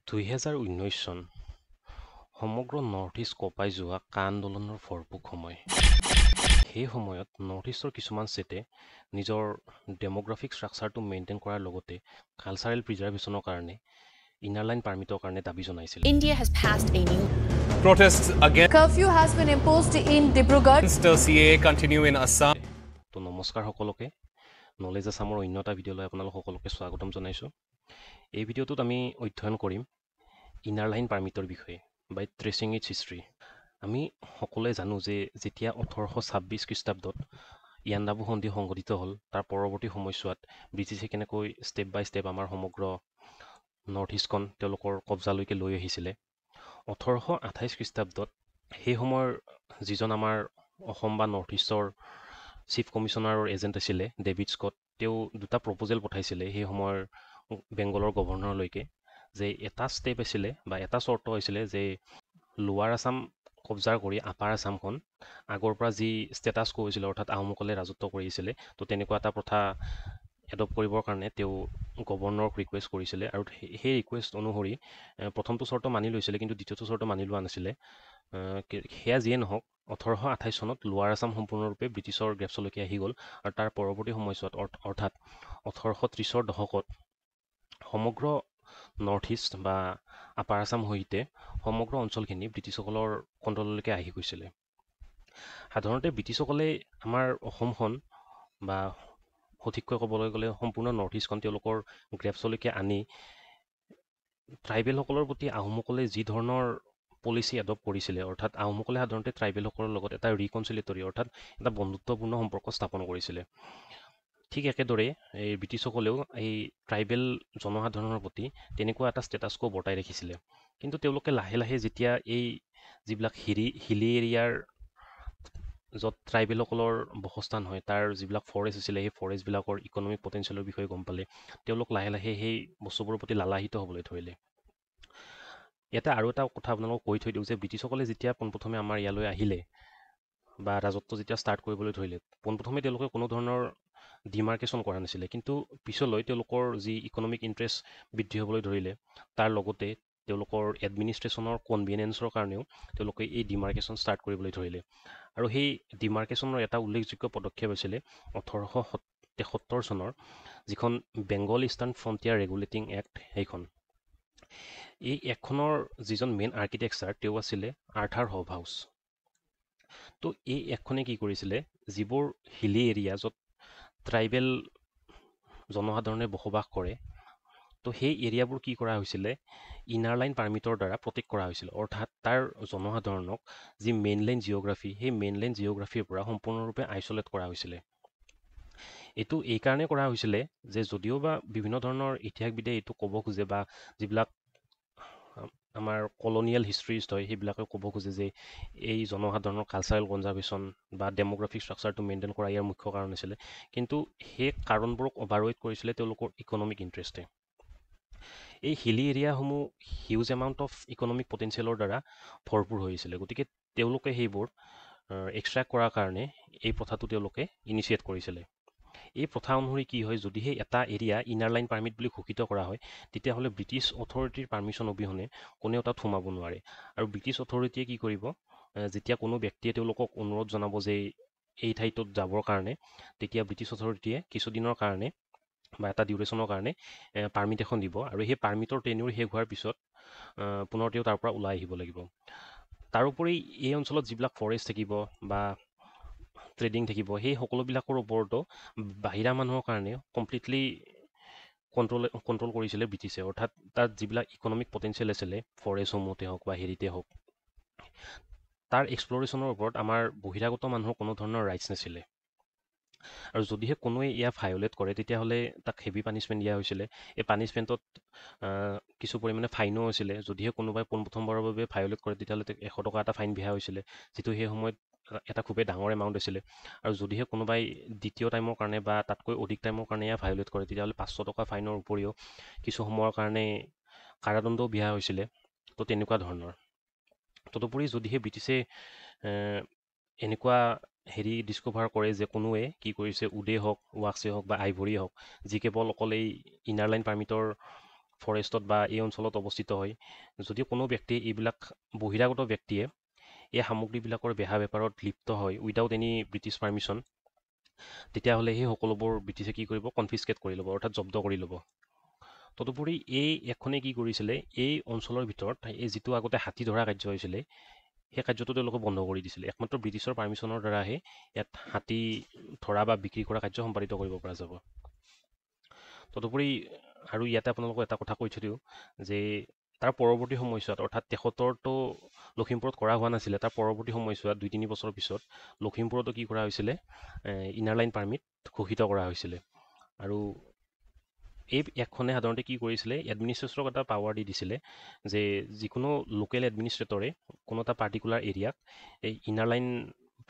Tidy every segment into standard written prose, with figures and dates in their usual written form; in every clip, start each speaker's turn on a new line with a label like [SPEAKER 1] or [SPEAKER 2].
[SPEAKER 1] 2019 চন সমগ্ৰ north east কঁপাই যোৱা কা আন্দোলনৰ ভৰপূৰ সময়। সেই সময়ত নৰ্থ ইষ্টৰ কিছুমান ষ্টেটে নিজৰ ডেমোগ্ৰাফিক ষ্ট্ৰাকচাৰটো মেইনটেইন কৰাৰ লগতে কালচাৰেল প্ৰিজাৰ্ভেশ্যনৰ কাৰণে ইনাৰ লাইন পাৰ্মিটৰ কাৰণে দাবী জনাইছিল।
[SPEAKER 2] India has passed a new
[SPEAKER 3] Protests against
[SPEAKER 4] Curfew has been imposed in Dibrugarh.
[SPEAKER 3] CAA continue in Assam.
[SPEAKER 1] তো নমস্কাৰ সকলোকে, নলেজ আছামৰ অন্য এটা ভিডিঅ'লৈ আপোনালোক সকলোকে স্বাগতম জনাইছোঁ। এই ভিডিঅ'টোত আমি অধ্যয়ন কৰিম ইনাৰ লাইন পাৰ্মিটৰ বিষয়ে বাই ট্ৰেচিং ইটছ হিষ্ট্ৰী। আমি সকলোৱে জানো যে যেতিয়া 1826 খ্ৰীষ্টাব্দত ইয়াণ্ডাবু সন্ধি সংঘটিত হ'ল, তাৰ পৰৱৰ্তী সময়ছোৱাত ব্ৰিটিছে কেনেকৈ ষ্টেপ বাই ষ্টেপ আমাৰ সমগ্ৰ নৰ্থ ইষ্টখন তেওঁলোকৰ কব্জালৈকে লৈ আহিছিলে। 1828 খ্ৰীষ্টাব্দত সেই সময়ৰ যিজন আমাৰ অসম বা নৰ্থ ইষ্টৰ চিফ কমিশ্যনাৰৰ এজেণ্ট আছিলে ডেভিড স্কট, তেওঁ দুটা প্ৰপ'জেল পঠাইছিলে সেই সময়ৰ বেংগলৰ গভৰ্ণৰলৈকে, যে এটা ষ্টেপ আছিলে বা এটা চৰ্ত হৈছিলে যে লোৱাৰ আছাম কব্জাৰ কৰি আপাৰ আছামখন আগৰ পৰা যি ষ্টেটাছ কো হৈছিলে, অৰ্থাৎ আহোমসকলে ৰাজত্ব কৰিছিলে, তো তেনেকুৱা এটা প্ৰথা এডপ্ট কৰিবৰ কাৰণে তেওঁ গভৰ্ণৰক ৰিকুৱেষ্ট কৰিছিলে। আৰু সেই ৰিকুৱেষ্ট অনুসৰি প্ৰথমটো চৰ্ত মানি লৈছিলে, কিন্তু দ্বিতীয়টো চৰ্ত মানি লোৱা নাছিলে। সেয়া যিয়ে নহওক, 1828 চনত লোৱাৰ আছাম সম্পূৰ্ণৰূপে ব্ৰিটিছৰ গ্ৰেপছলৈকে আহি গ'ল। আৰু তাৰ পৰৱৰ্তী সময়ছোৱাত অৰ্থাৎ 1830ৰ দশকত সমগ্ৰ নৰ্থ ইষ্ট বা আপাৰ আছাম সহিতে সমগ্ৰ অঞ্চলখিনি ব্ৰিটিছসকলৰ কণ্ট্ৰললৈকে আহি গৈছিলে। সাধাৰণতে ব্ৰিটিছসকলে আমাৰ অসমখন বা সঠিককৈ ক'বলৈ গ'লে সম্পূৰ্ণ নৰ্থ ইষ্টখন তেওঁলোকৰ গ্ৰেপছলৈকে আনি ট্ৰাইবেলসকলৰ প্ৰতি আহোমসকলে যি ধৰণৰ পলিচি এডপ্ট কৰিছিলে, অৰ্থাৎ আহোমসকলে সাধাৰণতে ট্ৰাইবেলসকলৰ লগত এটা ৰিকনচিলেটৰী অৰ্থাৎ এটা বন্ধুত্বপূৰ্ণ সম্পৰ্ক স্থাপন কৰিছিলে। ঠিক একেদৰে এই ব্ৰিটিছসকলেও এই ট্ৰাইবেল জনসাধাৰণৰ প্ৰতি তেনেকুৱা এটা ষ্টেটাছ কো বৰ্তাই ৰাখিছিলে। কিন্তু তেওঁলোকে লাহে লাহে যেতিয়া এই যিবিলাক হিলি এৰিয়াৰ য'ত ট্ৰাইবেলসকলৰ বসস্থান হয়, তাৰ যিবিলাক ফৰেষ্ট আছিলে, সেই ফৰেষ্টবিলাকৰ ইকনমিক পটেঞ্চিয়েলৰ বিষয়ে গম পালে, তেওঁলোক লাহে লাহে সেই বস্তুবোৰৰ প্ৰতি লালায়িত হ'বলৈ ধৰিলে। ইয়াতে আৰু এটা কথা আপোনালোকক কৈ থৈ দিওঁ যে ব্ৰিটিছসকলে যেতিয়া পোনপ্ৰথমে আমাৰ ইয়ালৈ আহিলে বা ৰাজত্ব যেতিয়া ষ্টাৰ্ট কৰিবলৈ ধৰিলে, পোনপ্ৰথমে তেওঁলোকে কোনো ধৰণৰ ডিমাৰ্কেশ্যন কৰা নাছিলে, কিন্তু পিছলৈ তেওঁলোকৰ যি ইকনমিক ইণ্টাৰেষ্ট বৃদ্ধি হ'বলৈ ধৰিলে, তাৰ লগতে তেওঁলোকৰ এডমিনিষ্ট্ৰেশ্যনৰ কনভিনিয়েঞ্চৰ কাৰণেও তেওঁলোকে এই ডিমাৰ্কেশ্যন ষ্টাৰ্ট কৰিবলৈ ধৰিলে। আৰু সেই ডিমাৰ্কেশ্যনৰ এটা উল্লেখযোগ্য পদক্ষেপ হৈছিলে 1873 চনৰ যিখন Bengal eastern frontier regulating act, সেইখন। এই এক্টখনৰ যিজন মেইন আৰ্কিটেক্সাৰ তেওঁ আছিলে আৰ্থাৰ হবহাউছ। তো এই এক্টখনে কি কৰিছিলে, যিবোৰ হিলি এৰিয়া য'ত ট্ৰাইবেল জনসাধাৰণে বসবাস কৰে, তো সেই এৰিয়াবোৰ কি কৰা হৈছিলে, ইনাৰ লাইন পাৰ্মিটৰ দ্বাৰা প্ৰটেক্ট কৰা হৈছিল। অৰ্থাৎ তাৰ জনসাধাৰণক যি মেইনলাইন জিঅ'গ্ৰাফী, সেই মেইনলাইন জিঅ'গ্ৰাফীৰ পৰা সম্পূৰ্ণৰূপে আইচলেট কৰা হৈছিলে। এইটো এইকাৰণে কৰা হৈছিলে যে যদিও বা বিভিন্ন ধৰণৰ ইতিহাসবিদে এইটো ক'ব খোজে বা যিবিলাক আমাৰ কলনিয়েল হিষ্ট্ৰীষ্ট হয় সেইবিলাকে ক'ব খোজে যে এই জনসাধাৰণৰ কালচাৰেল কনজাৰ্ভেশ্যন বা ডেমোগ্ৰাফিক ষ্ট্ৰাকচাৰটো মেইনটেইন কৰা ইয়াৰ মুখ্য কাৰণ আছিলে, কিন্তু সেই কাৰণবোৰক অভাৰৱেট কৰিছিলে তেওঁলোকৰ ইকনমিক ইণ্টাৰেষ্টে। এই হিলি এৰিয়াসমূহ হিউজ এমাউণ্ট অফ ইকনমিক পটেঞ্চিয়েলৰ দ্বাৰা ভৰপূৰ হৈছিলে, গতিকে তেওঁলোকে সেইবোৰ এক্সট্ৰেক্ট কৰাৰ কাৰণে এই প্ৰথাটো তেওঁলোকে ইনিচিয়েট কৰিছিলে। এই প্ৰথা অনুসৰি কি হয়, যদিহে এটা এৰিয়া ইনাৰ লাইন পাৰ্মিট বুলি ঘোষিত কৰা হয়, তেতিয়াহ'লে ব্ৰিটিছ অথৰিটিৰ পাৰ্মিশ্যন অবিহনে কোনেও তাত সোমাব নোৱাৰে। আৰু ব্ৰিটিছ অথৰিটিয়ে কি কৰিব, যেতিয়া কোনো ব্যক্তিয়ে তেওঁলোকক অনুৰোধ জনাব যে এই ঠাইটোত যাবৰ কাৰণে, তেতিয়া ব্ৰিটিছ অথৰিটিয়ে কিছুদিনৰ কাৰণে বা এটা ডিউৰেশ্যনৰ কাৰণে পাৰ্মিট এখন দিব, আৰু সেই পাৰ্মিটৰ টেনিউৰ শেষ হোৱাৰ পিছত পুনৰ তেওঁ তাৰ পৰা ওলাই আহিব লাগিব। তাৰোপৰি এই অঞ্চলত যিবিলাক ফৰেষ্ট থাকিব বা ট্ৰেডিং থাকিব, সেই সকলোবিলাকৰ ওপৰতো বাহিৰা মানুহৰ কাৰণে কমপ্লিটলি কণ্ট্ৰল কৰিছিলে ব্ৰিটিছে। অৰ্থাৎ তাত যিবিলাক ইকনমিক পটেঞ্চিয়েল আছিলে, ফৰেষ্টসমূহতে হওক বা হেৰিতে হওক, তাৰ এক্সপ্ল'ৰেশ্যনৰ ওপৰত আমাৰ বহিৰাগত মানুহৰ কোনো ধৰণৰ ৰাইটছ নাছিলে। আৰু যদিহে কোনোৱে ইয়াক ভায়লেট কৰে, তেতিয়াহ'লে তাক হেভি পানিছমেণ্ট দিয়া হৈছিলে। এই পানিছমেণ্টত কিছু পৰিমাণে ফাইনো হৈছিলে। যদিহে কোনোবাই পোনপ্ৰথমবাৰৰ বাবে ভায়লেট কৰে, তেতিয়াহ'লে 100 টকা এটা ফাইন বিহা হৈছিলে, যিটো সেই সময়ত এটা খুবেই ডাঙৰ এমাউণ্ট আছিলে। আৰু যদিহে কোনোবাই দ্বিতীয় টাইমৰ কাৰণে বা তাতকৈ অধিক টাইমৰ কাৰণে ইয়াক ভায়লেট কৰে, তেতিয়াহ'লে 500 টকা ফাইনৰ উপৰিও কিছু সময়ৰ কাৰণে কাৰাদণ্ডও বিহা হৈছিলে। তো তেনেকুৱা ধৰণৰ। তদুপৰি যদিহে ব্ৰিটিছে এনেকুৱা হেৰি ডিস্কভাৰ কৰে যে কোনোৱে কি কৰিছে, উডেই হওক, ৱাক্সেই হওক বা আইভৰিয়ে হওক, যি কেৱল অকল এই ইনাৰ লাইন পাৰ্মিটৰ ফৰেষ্টত বা এই অঞ্চলত অৱস্থিত হয়, যদি কোনো ব্যক্তিয়ে এইবিলাক বহিৰাগত ব্যক্তিয়ে এই সামগ্ৰীবিলাকৰ বেহা বেপাৰত লিপ্ত হয় উইদাউট এনি ব্ৰিটিছ পাৰ্মিশ্যন, তেতিয়াহ'লে সেই সকলোবোৰ ব্ৰিটিছে কি কৰিব, কনফিস্কেট কৰি ল'ব, অৰ্থাৎ জব্দ কৰি ল'ব। তদুপৰি এই এখনে কি কৰিছিলে, এই অঞ্চলৰ ভিতৰত এই যিটো আগতে হাতী ধৰা কাৰ্য হৈছিলে সেই কাৰ্যটো তেওঁলোকে বন্ধ কৰি দিছিলে। একমাত্ৰ ব্ৰিটিছৰ পাৰ্মিশ্যনৰ দ্বাৰাহে ইয়াত হাতী ধৰা বা বিক্ৰী কৰা কাৰ্য সম্পাদিত কৰিব পৰা যাব। তদুপৰি আৰু ইয়াতে আপোনালোকক এটা কথা কৈ থৈ দিওঁ যে তাৰ পৰৱৰ্তী সময়ছোৱাত, অৰ্থাৎ ৭৩তো লখিমপুৰত কৰা হোৱা নাছিলে, তাৰ পৰৱৰ্তী সময়ছোৱাত ২-৩ বছৰৰ পিছত লখিমপুৰতো কি কৰা হৈছিলে, ইনাৰ লাইন পাৰ্মিট ঘোষিত কৰা হৈছিলে। আৰু এই এখনে সাধাৰণতে কি কৰিছিলে, এডমিনিষ্ট্ৰেটৰক এটা পাৱাৰ দি দিছিলে যে যিকোনো লোকেল এডমিনিষ্ট্ৰেটৰে কোনো এটা পাৰ্টিকুলাৰ এৰিয়াক এই ইনাৰ লাইন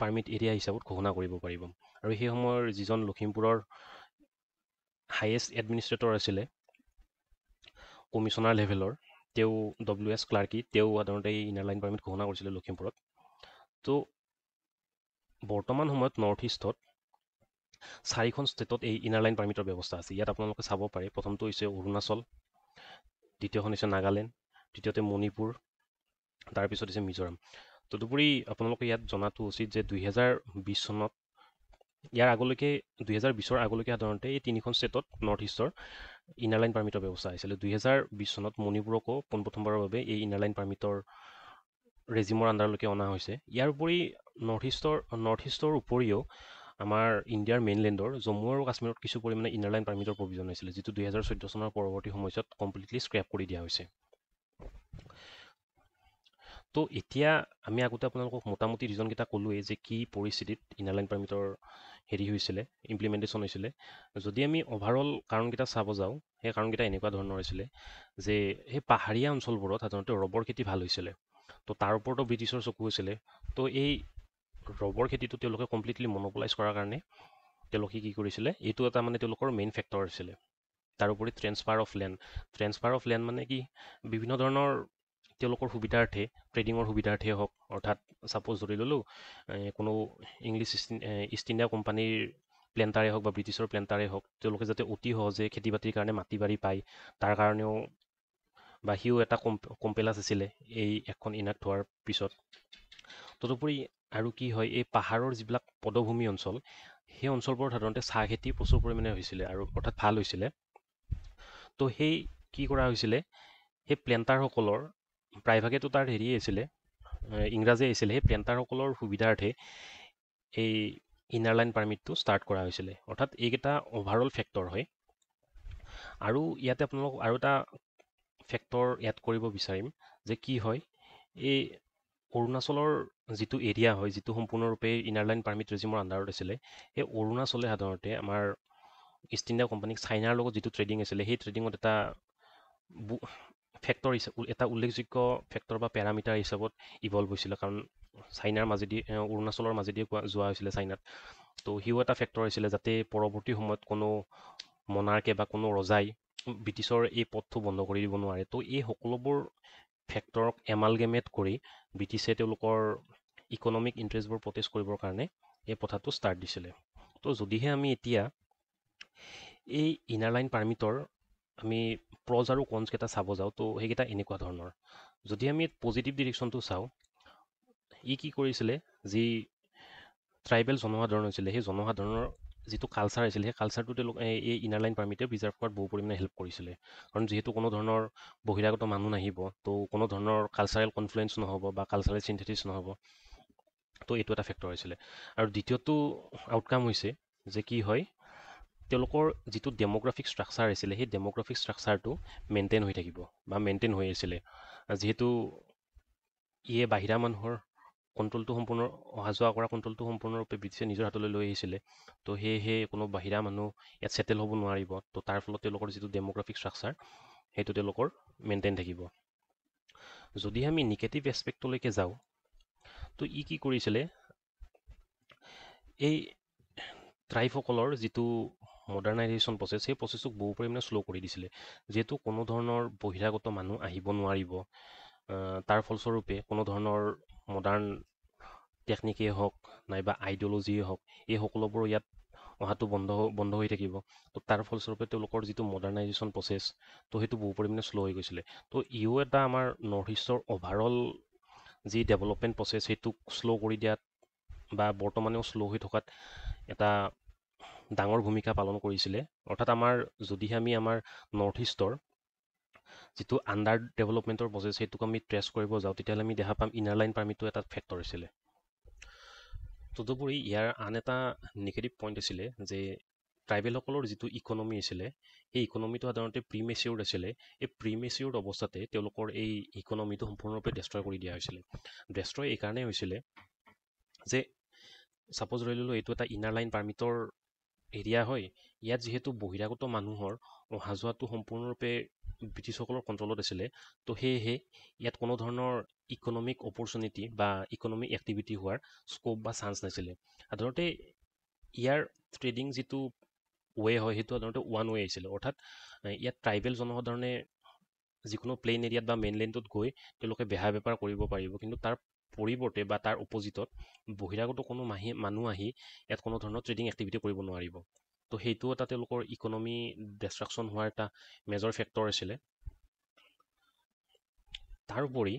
[SPEAKER 1] পাৰ্মিট এৰিয়া হিচাপত ঘোষণা কৰিব পাৰিব। আৰু সেই সময়ৰ যিজন লখিমপুৰৰ হায়েষ্ট এডমিনিষ্ট্ৰেটৰ আছিলে কমিশ্যনাৰ লেভেলৰ, তেওঁ WS ক্লাৰ্কি, তেওঁ সাধাৰণতে এই ইনাৰ লাইন পাৰ্মিট ঘোষণা কৰিছিলে লখিমপুৰত। তো বৰ্তমান সময়ত নৰ্থ ইষ্টত 4খন ষ্টেটত এই ইনাৰ লাইন পাৰ্মিটৰ ব্যৱস্থা আছে। ইয়াত আপোনালোকে চাব পাৰে, প্ৰথমটো হৈছে অৰুণাচল, দ্বিতীয়খন হৈছে নাগালেণ্ড, তৃতীয়তে মণিপুৰ, তাৰপিছত হৈছে মিজোৰাম। তদুপৰি আপোনালোকে ইয়াত জনাটো উচিত যে 2020 চনত, ইয়াৰ আগলৈকে 2020ৰ আগলৈকে সাধাৰণতে এই 3খন ষ্টেটত নৰ্থ ইষ্টৰ ইনাৰ লাইন পাৰ্মিটৰ ব্যৱস্থা হৈছিলে। 2020 চনত মণিপুৰকো পোনপ্ৰথমবাৰৰ বাবে এই ইনাৰ লাইন পাৰ্মিটৰ ৰেজিমৰ আণ্ডাৰলৈকে অনা হৈছে। ইয়াৰ উপৰি নৰ্থ ইষ্টৰ উপৰিও আমাৰ ইণ্ডিয়াৰ মেইনলেণ্ডৰ জম্মু আৰু কাশ্মীৰত কিছু পৰিমাণে ইনাৰ লাইন পাৰ্মিটৰ প্ৰভিজন হৈছিলে, যিটো 2014 চনৰ পৰৱৰ্তী সময়ছোৱাত কমপ্লিটলি স্ক্ৰেপ কৰি দিয়া হৈছে। তো এতিয়া আমি আগতে আপোনালোকক মোটামুটি ৰিজনকেইটা ক'লোৱেই যে কি পৰিস্থিতিত ইনাৰ লাইন পাৰ্মিটৰ হৈছিলে, ইমপ্লিমেণ্টেশ্যন হৈছিলে। যদি আমি অভাৰঅল কাৰণকেইটা চাব যাওঁ, সেই কাৰণকেইটা এনেকুৱা ধৰণৰ হৈছিলে যে সেই পাহাৰীয়া অঞ্চলবোৰত সাধাৰণতে ৰবৰ খেতি ভাল হৈছিলে। তো তাৰ ওপৰতো ব্ৰিটিছৰ চকু হৈছিলে। তো এই ৰবৰ খেতিটো তেওঁলোকে কমপ্লিটলি মনোপলাইজ কৰাৰ কাৰণে তেওঁলোকে কি কৰিছিলে, এইটো এটা মানে তেওঁলোকৰ মেইন ফেক্টৰ আছিলে। তাৰোপৰি ট্ৰেন্সফাৰ অফ লেণ্ড মানে কি, বিভিন্ন ধৰণৰ তেওঁলোকৰ সুবিধাৰ্থে, ট্ৰেডিঙৰ সুবিধাৰ্থে হওক, অৰ্থাৎ ছাপ'জ ধৰি ল'লোঁ কোনো ইংলিছ ইষ্ট ইণ্ডিয়া কোম্পানীৰ প্লেণ্টাৰে হওক বা ব্ৰিটিছৰ প্লেণ্টাৰে হওক, তেওঁলোকে যাতে অতি সহজে খেতি বাতিৰ কাৰণে মাটি বাৰী পায়, তাৰ কাৰণেও বা সিও এটা কম্পেলাছ আছিলে এই এখন ইনাক্ট হোৱাৰ পিছত। তদুপৰি আৰু কি হয়, এই পাহাৰৰ যিবিলাক পদভূমি অঞ্চল, সেই অঞ্চলবোৰত সাধাৰণতে চাহ খেতি প্ৰচুৰ পৰিমাণে হৈছিলে, আৰু অৰ্থাৎ ভাল হৈছিলে। তো সেই কি কৰা হৈছিলে, সেই প্লেণ্টাৰসকলৰ প্ৰায়ভাগেতো তাৰ আছিলে, ইংৰাজী আহিছিলে, সেই প্লেণ্টাৰসকলৰ সুবিধাৰ্থে এই ইনাৰ লাইন পাৰ্মিটটো ষ্টাৰ্ট কৰা হৈছিলে। অৰ্থাৎ এইকেইটা অভাৰঅল ফেক্টৰ হয়। আৰু ইয়াতে আপোনালোক আৰু এটা ফেক্টৰ এড কৰিব বিচাৰিম যে কি হয়, এই অৰুণাচলৰ যিটো এৰিয়া হয়, যিটো সম্পূৰ্ণৰূপে ইনাৰ লাইন পাৰ্মিট ৰেজিমৰ আণ্ডাৰত আছিলে, সেই অৰুণাচলে সাধাৰণতে আমাৰ ইষ্ট ইণ্ডিয়া কোম্পানীক চাইনাৰ লগত যিটো ট্ৰেডিং আছিলে, সেই ট্ৰেডিঙত এটা ফেক্টৰ এটা উল্লেখযোগ্য ফেক্টৰ বা পেৰামিটাৰ হিচাপত ইভলভ হৈছিলে, কাৰণ চাইনাৰ মাজেদি, অৰুণাচলৰ মাজেদি যোৱা হৈছিলে চাইনাত। তো সিও এটা ফেক্টৰ হৈছিলে, যাতে পৰৱৰ্তী সময়ত কোনো মনাৰ্কে বা কোনো ৰজাই ব্ৰিটিছৰ এই পথটো বন্ধ কৰি দিব নোৱাৰে। তো এই সকলোবোৰ ফেক্টৰক এমালগেমেট কৰি ব্ৰিটিছে তেওঁলোকৰ ইকনমিক ইণ্টাৰেষ্টবোৰ প্ৰটেষ্ট কৰিবৰ কাৰণে এই প্ৰথাটো ষ্টাৰ্ট দিছিলে। তো যদিহে আমি এতিয়া এই ইনাৰ লাইন পাৰ্মিটৰ আমি প্ৰজ আৰু কনছকেইটা চাব যাওঁ, তো সেইকেইটা এনেকুৱা ধৰণৰ। যদি আমি পজিটিভ ডিৰেকশ্যনটো চাওঁ, ই কি কৰিছিলে, যি ট্ৰাইবেল জনসাধাৰণ হৈছিলে, সেই জনসাধাৰণৰ যিটো কালচাৰ আছিলে, সেই কালচাৰটো তেওঁলোকে এই ইনাৰ লাইন পাৰ্মিটে প্ৰিজাৰ্ভ কৰাত বহু পৰিমাণে হেল্প কৰিছিলে। কাৰণ যিহেতু কোনো ধৰণৰ বহিৰাগত মানুহ নাহিব, তো কোনো ধৰণৰ কালচাৰেল কনফ্লুৱেঞ্চ নহ'ব বা কালচাৰেল চিন্থেটিছ নহ'ব। তো এইটো এটা ফেক্টৰ হৈছিলে। আৰু দ্বিতীয়টো আউটকাম হৈছে যে কি হয়, তেওঁলোকৰ যিটো ডেম'গ্ৰাফিক ষ্ট্ৰাকচাৰ আছিলে, সেই ডেম'গ্ৰাফিক ষ্ট্ৰাকচাৰটো মেইনটেইন হৈ থাকিব বা মেইনটেইন হৈ আছিলে। যিহেতু ইয়ে বাহিৰা মানুহৰ কণ্ট্ৰলটো অহা যোৱা কৰা কণ্ট্ৰলটো সম্পূৰ্ণৰূপে ব্ৰিটিছে নিজৰ হাতলৈ লৈ আহিছিলে। তো সেয়েহে কোনো বাহিৰা মানুহ ইয়াত ছেটেল হ'ব নোৱাৰিব। তো তাৰ ফলত তেওঁলোকৰ যিটো ডেম'গ্ৰাফিক ষ্ট্ৰাকচাৰ, সেইটো তেওঁলোকৰ মেইনটেইন থাকিব। যদি আমি নিগেটিভ এছপেক্টলৈকে যাওঁ, তো ই কি কৰিছিলে, এই ট্ৰাইবসকলৰ যিটো মডাৰ্ণাইজেশ্যন প্ৰচেছ, সেই প্ৰচেছটোক বহু পৰিমাণে শ্ল' কৰি দিছিলে। যিহেতু কোনো ধৰণৰ বহিৰাগত মানুহ আহিব নোৱাৰিব, তাৰ ফলস্বৰূপে কোনো ধৰণৰ মডাৰ্ণ টেকনিকেই হওক নাইবা আইডিঅ'লজিয়ে হওক, এই সকলোবোৰ ইয়াত অহাটো বন্ধ হৈ থাকিব। তো তাৰ ফলস্বৰূপে তেওঁলোকৰ যিটো মডাৰ্ণাইজেশ্যন প্ৰচেছ তো সেইটো বহু পৰিমাণে শ্ল' হৈ গৈছিলে। তো ইও এটা আমাৰ নৰ্থ ইষ্টৰ অভাৰঅল যি ডেভেলপমেণ্ট প্ৰচেছ সেইটোক শ্ল' কৰি দিয়াত বা বৰ্তমানেও শ্ল' হৈ থকাত এটা ডাঙৰ ভূমিকা পালন কৰিছিলে। অৰ্থাৎ যদিহে আমি আমাৰ নৰ্থ ইষ্টৰ যিটো আণ্ডাৰ ডেভেলপমেণ্টৰ প্ৰচেছ সেইটোক আমি ট্ৰেছ কৰিব যাওঁ, তেতিয়াহ'লে আমি দেখা পাম ইনাৰ লাইন পাৰ্মিটো এটা ফেক্টৰ আছিলে। তদুপৰি ইয়াৰ আন এটা নিগেটিভ পইণ্ট আছিলে যে ট্ৰাইবেলসকলৰ যিটো ইকনমি আছিলে সেই ইকনমিটো সাধাৰণতে প্ৰিমেচিয়ৰ্ড আছিলে। এই প্ৰিমেচিয়ৰ্ড অৱস্থাতে তেওঁলোকৰ এই ইকনমিটো সম্পূৰ্ণৰূপে ডেষ্ট্ৰয় কৰি দিয়া হৈছিলে। ডেষ্ট্ৰয় এইকাৰণেই হৈছিলে যে ছাপ'জ ধৰি ল'লোঁ এইটো এটা ইনাৰ লাইন পাৰ্মিটৰ এৰিয়া হয়, ইয়াত যিহেতু বহিৰাগত মানুহৰ অহা যোৱাটো সম্পূৰ্ণৰূপে ব্ৰিটিছসকলৰ কণ্ট্ৰলত আছিলে, তো সেয়েহে ইয়াত কোনো ধৰণৰ ইকনমিক অপৰচুনিটি বা ইকনমিক এক্টিভিটি হোৱাৰ স্ক'প বা চান্স নাছিলে। সাধাৰণতে ইয়াৰ ট্ৰেডিং যিটো ৱে হয় সেইটো সাধাৰণতে ওৱান ৱে আহিছিলে। অৰ্থাৎ ইয়াত ট্ৰাইবেল জনসাধাৰণে যিকোনো প্লেইন এৰিয়াত বা মেইনলেণ্ডত গৈ তেওঁলোকে বেহা বেপাৰ কৰিব পাৰিব, কিন্তু তাৰ পৰিৱৰ্তে বা তাৰ অপজিটত বহিৰাগত কোনো মানুহ আহি ইয়াত কোনো ধৰণৰ ট্ৰেডিং এক্টিভিটি কৰিব নোৱাৰিব। তো সেইটো এটা তেওঁলোকৰ ইকনমি ডিষ্ট্ৰাকশ্যন হোৱাৰ এটা মেজৰ ফেক্টৰ আছিলে। তাৰোপৰি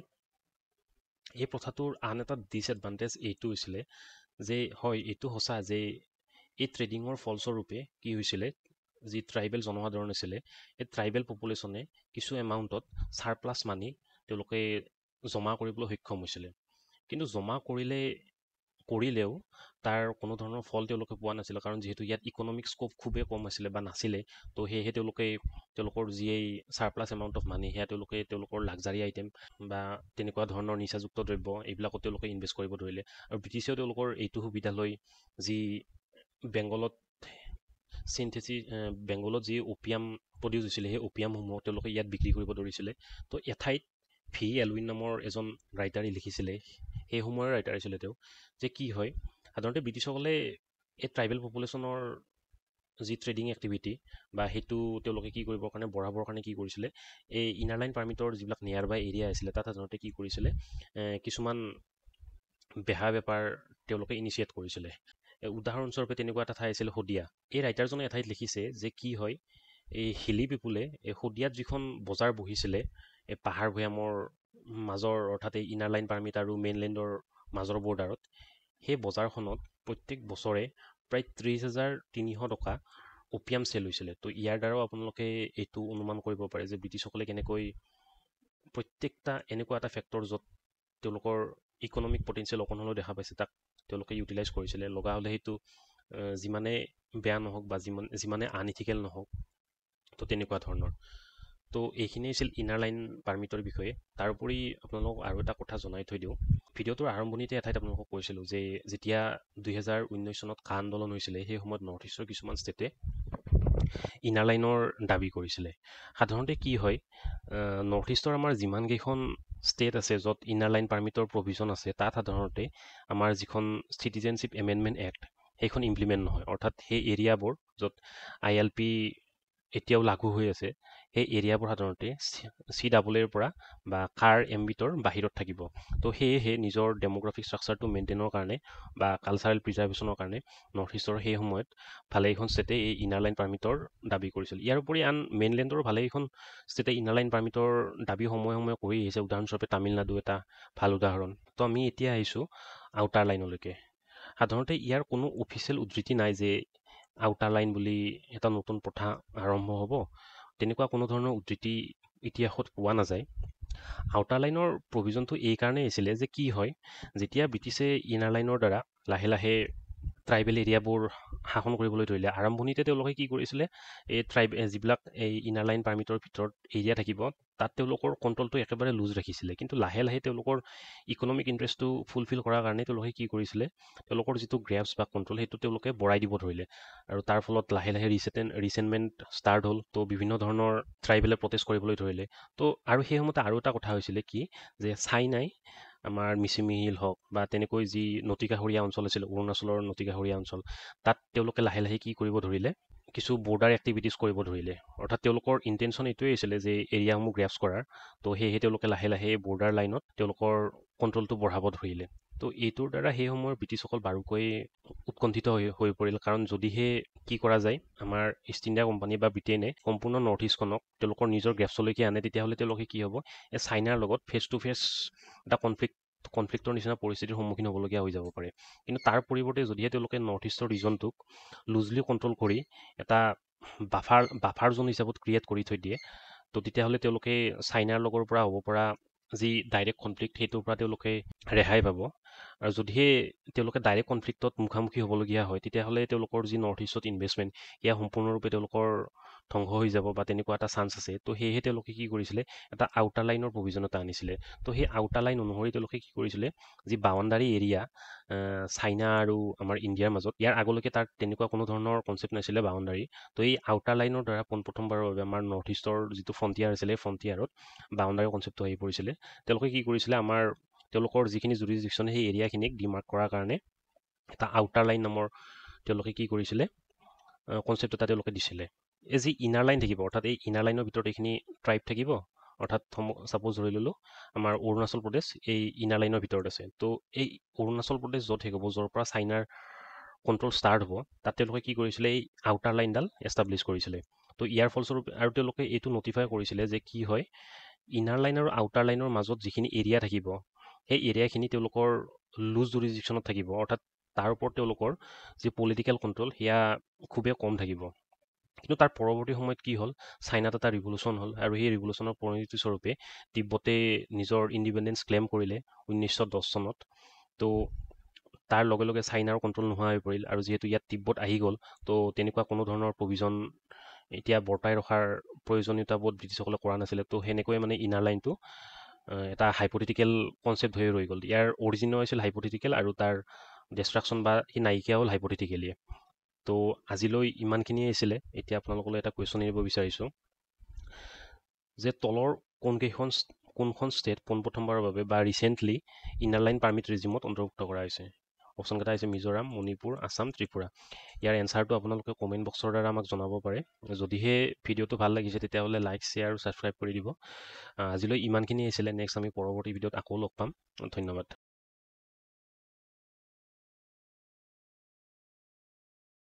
[SPEAKER 1] এই প্ৰথাটোৰ আন এটা ডিছএডভান্টেজ এইটো হৈছিলে যে হয়, এইটো সঁচা যে এই ট্ৰেডিঙৰ ফলস্বৰূপে কি হৈছিলে, যি ট্ৰাইবেল জনসাধাৰণ আছিলে এই ট্ৰাইবেল পপুলেশ্যনে কিছু এমাউণ্টত ছাৰপ্লাছ মানি তেওঁলোকে জমা কৰিবলৈ সক্ষম হৈছিলে। কিন্তু জমা কৰিলেও তাৰ কোনো ধৰণৰ ফল তেওঁলোকে পোৱা নাছিলে, কাৰণ যিহেতু ইয়াত ইকনমিক স্ক'প খুবেই কম আছিলে বা নাছিলে। তো সেয়েহে তেওঁলোকৰ যি এই ছাৰপ্লাছ এমাউণ্ট অফ মানি সেয়া তেওঁলোকৰ লাক্সাৰী আইটেম বা তেনেকুৱা ধৰণৰ নিচাযুক্ত দ্ৰব্য এইবিলাকত তেওঁলোকে ইনভেষ্ট কৰিব ধৰিলে। আৰু ব্ৰিটিছেও তেওঁলোকৰ এইটো সুবিধা লৈ যি বেংগলত যি অপিয়াম প্ৰডিউচ হৈছিলে সেই অপিয়ামসমূহ তেওঁলোকে ইয়াত বিক্ৰী কৰিব ধৰিছিলে। তো এঠাইত ভি এলউইন নামৰ এজন ৰাইটাৰে লিখিছিলে, সেই সময়ৰ ৰাইটাৰ আছিলে তেওঁ, যে কি হয় সাধাৰণতে ব্ৰিটিছসকলে এই ট্ৰাইবেল পপুলেশ্যনৰ যি ট্ৰেডিং এক্টিভিটি বা সেইটো তেওঁলোকে কি কৰিবৰ কাৰণে বঢ়াবৰ কাৰণে কি কৰিছিলে, এই ইনাৰ লাইন পাৰ্মিটৰ যিবিলাক নিয়াৰ বাই এৰিয়া আছিলে তাত সাধাৰণতে কি কৰিছিলে, কিছুমান বেহা বেপাৰ তেওঁলোকে ইনিচিয়েট কৰিছিলে। উদাহৰণস্বৰূপে তেনেকুৱা এটা ঠাই আছিল শদিয়া। এই ৰাইটাৰজনে এঠাইত লিখিছে যে কি হয়, এই হিলি পিপুলে এই শদিয়াত যিখন বজাৰ বহিছিলে এই পাহাৰ ভৈয়ামৰ মাজৰ, অৰ্থাৎ এই ইনাৰ লাইন পাৰ্মিট আৰু মেইনলেণ্ডৰ মাজৰ বৰ্ডাৰত, সেই বজাৰখনত প্ৰত্যেক বছৰে প্ৰায় 30,300 টকা অপিয়াম চেল হৈছিলে। তো ইয়াৰ দ্বাৰাও আপোনালোকে এইটো অনুমান কৰিব পাৰে যে ব্ৰিটিছসকলে কেনেকৈ প্ৰত্যেকটা এনেকুৱা এটা ফেক্টৰ য'ত তেওঁলোকৰ ইকনমিক পটেঞ্চিয়েল অকণ হ'লেও দেখা পাইছে তাক তেওঁলোকে ইউটিলাইজ কৰিছিলে। লগা হ'লে সেইটো যিমানে বেয়া নহওক বা যিমানে আনইথিকেল নহওক, তো তেনেকুৱা ধৰণৰ। তো এইখিনিয়ে আছিল ইনাৰ লাইন পাৰ্মিটৰ বিষয়ে। তাৰোপৰি আপোনালোকক আৰু এটা কথা জনাই থৈ দিওঁ, ভিডিঅ'টোৰ আৰম্ভণিতে এঠাইত আপোনালোকক কৈছিলোঁ যে যেতিয়া 2019 চনত কা আন্দোলন হৈছিলে সেই সময়ত নৰ্থ ইষ্টৰ কিছুমান ষ্টেটে ইনাৰ লাইনৰ দাবী কৰিছিলে। সাধাৰণতে কি হয়, নৰ্থ ইষ্টৰ আমাৰ যিমানকেইখন ষ্টেট আছে য'ত ইনাৰ লাইন পাৰ্মিটৰ প্ৰভিজন আছে তাত সাধাৰণতে আমাৰ যিখন চিটিজেনশ্বিপ এমেণ্ডমেণ্ট এক্ট সেইখন ইমপ্লিমেণ্ট নহয়। অৰ্থাৎ সেই এৰিয়াবোৰ য'ত ILP এতিয়াও লাগু হৈ আছে সেই এৰিয়াবোৰ সাধাৰণতে CAAৰ পৰা বা কাৰ এম্বিটৰ বাহিৰত থাকিব। তো সেয়েহে নিজৰ ডেম'গ্ৰাফিক ষ্ট্ৰাকচাৰটো মেইনটেইনৰ কাৰণে বা কালচাৰেল প্ৰিজাৰ্ভেশ্যনৰ কাৰণে নৰ্থ ইষ্টৰ সেই সময়ত ভালেকেইখন ষ্টেটে এই ইনাৰ লাইন পাৰ্মিটৰ দাবী কৰিছিল। ইয়াৰ উপৰি আন মেইনলেণ্ডৰ ভালেকেইখন ষ্টেটে ইনাৰ লাইন পাৰ্মিটৰ দাবী সময়ে সময়ে কৰি আহিছে। উদাহৰণস্বৰূপে তামিলনাডু এটা ভাল উদাহৰণ। তো আমি এতিয়া আহিছোঁ আউটাৰ লাইনলৈকে। সাধাৰণতে ইয়াৰ কোনো অফিচিয়েল উদ্ধৃতি নাই যে আউটাৰ লাইন বুলি এটা নতুন প্ৰথা আৰম্ভ হ'ব, তেনেকুৱা কোনো ধৰণৰ উদ্ধৃতি ইতিহাসত পোৱা নাযায়। আউটাৰ লাইনৰ প্ৰভিজনটো এইকাৰণেই আছিলে যে কি হয়, যেতিয়া ব্ৰিটিছে ইনাৰ লাইনৰ দ্বাৰা লাহে লাহে ট্ৰাইবেল এৰিয়াবোৰ শাসন কৰিবলৈ ধৰিলে, আৰম্ভণিতে তেওঁলোকে কি কৰিছিলে, এই যিবিলাক এই ইনাৰ লাইন পাৰ্মিটৰ ভিতৰত এৰিয়া থাকিব তাত তেওঁলোকৰ কণ্ট্ৰলটো একেবাৰে লুজ ৰাখিছিলে। কিন্তু লাহে লাহে তেওঁলোকৰ ইকনমিক ইণ্টাৰেষ্টটো ফুলফিল কৰাৰ কাৰণে তেওঁলোকে কি কৰিছিলে, তেওঁলোকৰ যিটো গ্ৰেপছ বা কণ্ট্ৰল সেইটো তেওঁলোকে বঢ়াই দিব ধৰিলে। আৰু তাৰ ফলত লাহে লাহে ৰিচেণ্টমেণ্ট ষ্টাৰ্ট হ'ল। তো বিভিন্ন ধৰণৰ ট্ৰাইবেলে প্ৰটেষ্ট কৰিবলৈ ধৰিলে। তো আৰু সেই সময়তে আৰু এটা কথা হৈছিলে কি, যে চাইনাই আমাৰ মিচিমি হিল হওক বা তেনেকৈ যি নতিকাষৰীয়া অঞ্চল আছিল, অৰুণাচলৰ নতিকাষৰীয়া অঞ্চল, তাত তেওঁলোকে লাহে লাহে কি কৰিব ধৰিলে, কিছু বৰ্ডাৰ এক্টিভিটিজ কৰিব ধৰিলে। অৰ্থাৎ তেওঁলোকৰ ইণ্টেনশ্যন এইটোৱেই আছিলে যে এৰিয়াসমূহ গ্ৰেপছ কৰাৰ। তো সেয়েহে তেওঁলোকে লাহে লাহে বৰ্ডাৰ লাইনত তেওঁলোকৰ কণ্ট্ৰলটো বঢ়াব ধৰিলে। তো এইটোৰ দ্বাৰা সেই সময়ৰ ব্ৰিটিছসকল বাৰুকৈ উৎকণ্ঠিত হৈ পৰিল, কাৰণ যদিহে কি কৰা যায়, আমাৰ ইষ্ট ইণ্ডিয়া কোম্পানী বা ব্ৰিটেইনে সম্পূৰ্ণ নৰ্থ ইষ্টখনক তেওঁলোকৰ নিজৰ গ্ৰেপছলৈকে আনে, তেতিয়াহ'লে তেওঁলোকে কি হ'ব, এই চাইনাৰ লগত ফেচ টু ফেচ এটা কনফ্লিক্টৰ নিচিনা পৰিস্থিতিৰ সন্মুখীন হ'বলগীয়া হৈ যাব পাৰে। কিন্তু তাৰ পৰিৱৰ্তে যদিহে তেওঁলোকে নৰ্থ ইষ্টৰ ৰিজনটোক লুজলি কণ্ট্ৰল কৰি এটা বাফাৰ জোন হিচাপত ক্ৰিয়েট কৰি থৈ দিয়ে, তো তেতিয়াহ'লে তেওঁলোকে চাইনাৰ লগৰ পৰা হ'ব পৰা যি ডাইৰেক্ট কনফ্লিক্ট, সেইটোৰ পৰা তেওঁলোকে ৰেহাই পাব। আৰু যদিহে তেওঁলোকে ডাইৰেক্ট কনফ্লিক্টত মুখামুখি হ'বলগীয়া হয়, তেতিয়াহ'লে তেওঁলোকৰ যি নৰ্থ ইষ্টত ইনভেষ্টমেণ্ট, সেয়া সম্পূৰ্ণৰূপে তেওঁলোকৰ ধ্বংস হৈ যাব বা তেনেকুৱা এটা চান্স আছে। তো সেয়েহে তেওঁলোকে কি কৰিছিলে, এটা আউটাৰ লাইনৰ প্ৰভিজন এটা আনিছিলে। তো সেই আউটাৰ লাইন অনুসৰি তেওঁলোকে কি কৰিছিলে, যি বাউণ্ডাৰী এৰিয়া চাইনা আৰু আমাৰ ইণ্ডিয়াৰ মাজত, ইয়াৰ আগলৈকে তাৰ তেনেকুৱা কোনো ধৰণৰ কনচেপ্ট নাছিলে বাউণ্ডাৰী। তো এই আউটাৰ লাইনৰ দ্বাৰা পোনপ্ৰথমবাৰৰ বাবে আমাৰ নৰ্থ ইষ্টৰ যিটো ফ্ৰণ্টিয়াৰ আছিলে, ফ্ৰণ্টিয়াৰত বাউণ্ডাৰী কনচেপ্টটো আহি পৰিছিলে। তেওঁলোকে কি কৰিছিলে, তেওঁলোকৰ যিখিনি জুৰিডিকশ্যন, সেই এৰিয়াখিনিক ডিমাৰ্ক কৰাৰ কাৰণে এটা আউটাৰ লাইন নামৰ তেওঁলোকে কি কৰিছিলে, কনচেপ্ট এটা তেওঁলোকে দিছিলে। এই যি ইনাৰ লাইন থাকিব, অৰ্থাৎ এই ইনাৰ লাইনৰ ভিতৰত এইখিনি ট্ৰাইব থাকিব, অৰ্থাৎ ছাপ'জ ধৰি ল'লোঁ আমাৰ অৰুণাচল প্ৰদেশ এই ইনাৰ লাইনৰ ভিতৰত আছে। তো এই অৰুণাচল প্ৰদেশ য'ত শেষ হ'ব, য'ৰ পৰা চাইনাৰ কণ্ট্ৰল ষ্টাৰ্ট হ'ব, তাত তেওঁলোকে কি কৰিছিলে, এই আউটাৰ লাইনডাল এষ্টাব্লিছ কৰিছিলে। তো ইয়াৰ ফলস্বৰূপে আৰু তেওঁলোকে এইটো নটিফাই কৰিছিলে যে কি হয়, ইনাৰ লাইন আৰু আউটাৰ লাইনৰ মাজত যিখিনি এৰিয়া থাকিব, সেই এৰিয়াখিনি তেওঁলোকৰ লুজ জুৰিডিকশ্যনত থাকিব, অৰ্থাৎ তাৰ ওপৰত তেওঁলোকৰ যি পলিটিকেল কণ্ট্ৰল, সেয়া খুবেই কম থাকিব। কিন্তু তাৰ পৰৱৰ্তী সময়ত কি হ'ল, চাইনাত এটা ৰিভলিউশ্যন হ'ল, আৰু সেই ৰিভলিউশ্যনৰ পৰিণতি স্বৰূপে তিব্বতে নিজৰ ইণ্ডিপেণ্ডেঞ্চ ক্লেইম কৰিলে 1910 চনত। তো তাৰ লগে লগে চাইনাৰ কণ্ট্ৰল নোহোৱা হৈ পৰিল, আৰু যিহেতু ইয়াত তিব্বত আহি গ'ল, তো তেনেকুৱা কোনো ধৰণৰ প্ৰভিজন এতিয়া বৰ্তাই ৰখাৰ প্ৰয়োজনীয়তাবোধ ব্ৰিটিছসকলে কৰা নাছিলে। তো সেনেকৈয়ে মানে ইনাৰ লাইনটো এটা হাইপথেটিকেল কনচেপ্ট হৈ ৰৈ গ'ল। ইয়াৰ অৰিজিনো আছিল হাইপথেটিকেল, আৰু তাৰ ডিষ্ট্ৰাকশ্যন বা সি নাইকিয়া হ'ল হাইপথেটিকেলিয়ে। তো আজিলৈ ইমানখিনিয়ে আছিলে। এতিয়া আপোনালোকলৈ এটা কুৱেশ্যন এৰিব বিচাৰিছোঁ যে তলৰ কোনখন ষ্টেট পোনপ্ৰথমবাৰৰ বাবে বা ৰিচেণ্টলি ইনাৰ লাইন পাৰ্মিট ৰেজিমত অন্তৰ্ভুক্ত কৰা হৈছে? অপশ্যনকেইটা হৈছে মিজোৰাম, মণিপুৰ, আছাম, ত্ৰিপুৰা। ইয়াৰ এনচাৰটো আপোনালোকে কমেণ্ট বক্সৰ দ্বাৰা আমাক জনাব পাৰে। যদিহে ভিডিঅ'টো ভাল লাগিছে, তেতিয়াহ'লে লাইক, শ্বেয়াৰ আৰু ছাবস্ক্ৰাইব কৰি দিব। আজিলৈ ইমানখিনি আছিলে। নেক্সট আমি পৰৱৰ্তী ভিডিঅ'ত আকৌ লগ পাম। ধন্যবাদ।